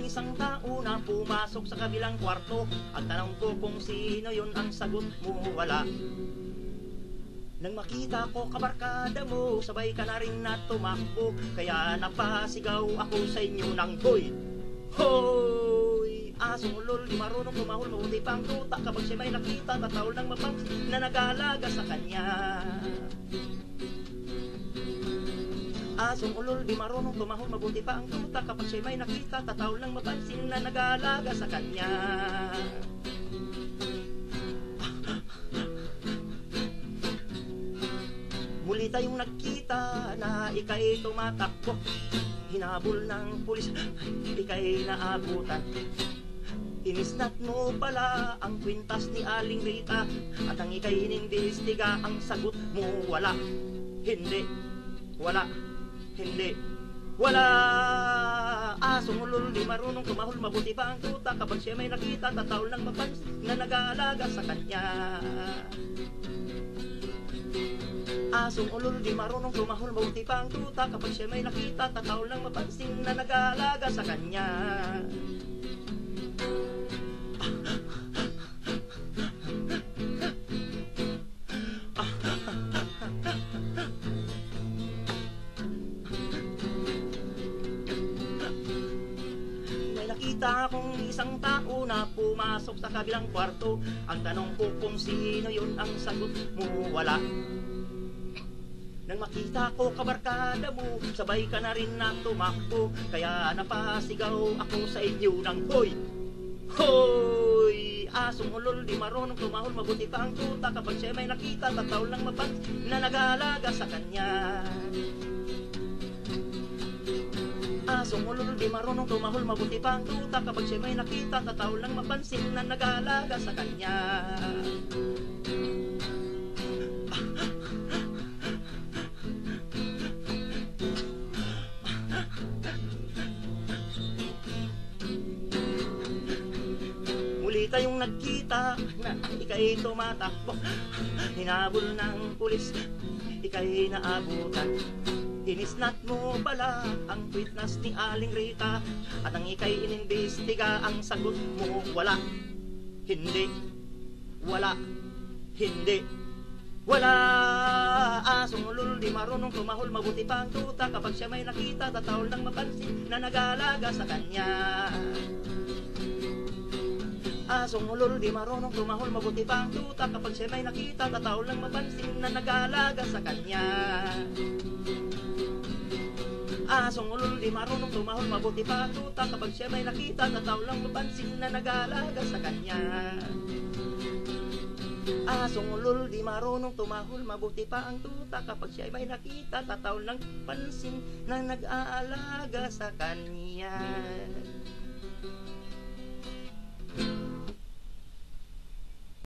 isang tao na pumasok sa kabilang kwarto. Ang tanong ko kung sino yun, ang sagot mo wala. Nang makita ko kabarkada mo, sabay ka na rin na tumakbo. Kaya napasigaw ako sa inyo ng hoy, hoy! Asong ulol, di marunong tumahol, mabuti pang tuta. Kapag siya may nakita, tatawal ng mapansin na nag-aalaga sa kanya. Asong ulol, di marunong tumahol, mabuti pa ang tuta. Kapag siya may nakita, tatawal ng mapansin na nag-aalaga sa kanya. Muli tayong nagkita na ika'y tumatakbo. Hinabol ng pulis, ika'y naabutan. Inisnat mo pala ang kwintas ni Aling Rita. At ang ika'y inimbestiga, ang sagot mo wala. Hindi, wala, hindi, wala. Asong ulol, di marunong tumahol, mabuti pa ang tuta. Kapag siya may nakita, tatawal ng mapansin na nag-aalaga sa kanya. Asong ulol, di marunong tumahol, mabuti pa ang tuta. Kapag siya may nakita, tatawal ng mapansin na nag-aalaga sa kanya. May nakita akong isang tao na pumasok sa kabilang kwarto. Ang tanong ko kung sino yun, ang sagot mo wala. Nang makita ko kabarkada mo, sabay ka na rin na tumakbo. Kaya napasigaw ako sa inyo ng hoy, hoy! Asong ulol, di marunong tumahol, mabuti pa ang tuta. Kapag siya may nakita, tatawal ng mapansin na nag-aalaga sa kanya. Asong ulol, di marunong tumahol, mabuti pa ang tuta. Kapag siya may nakita, tatawal ng mapansin na nag-aalaga sa kanya. Muli tayong nagkita na ika'y tumatakbo. Hinabol ng pulis, ika'y naabutan. Inisnat mo pala ang witness ni Aling Rita. At ang ika'y inimbestiga, ang sagot mo wala. Hindi, wala, hindi, wala. Asong ulol, di marunong tumahol, mabuti pa ang tuta. Kapag siya may nakita, tatawal ng mapansin na nag-aalaga sa kanya. Asong ulol, di marunong tumahol, mabuti pa ang tuta. Kapag siya may nakita, tatawal ng mapansin na nag-aalaga sa kanya. Asong ulol, di marunong tumahol, mabuti pa ang tuta. Kapag siya may nakita, tatawal ng mapansin na nag-aalaga sa kanya. Asong ulol, di marunong tumahol, mabuti pa ang tuta. Kapag siya may nakita, tatawal ng pansin na nag-aalaga sa kanya.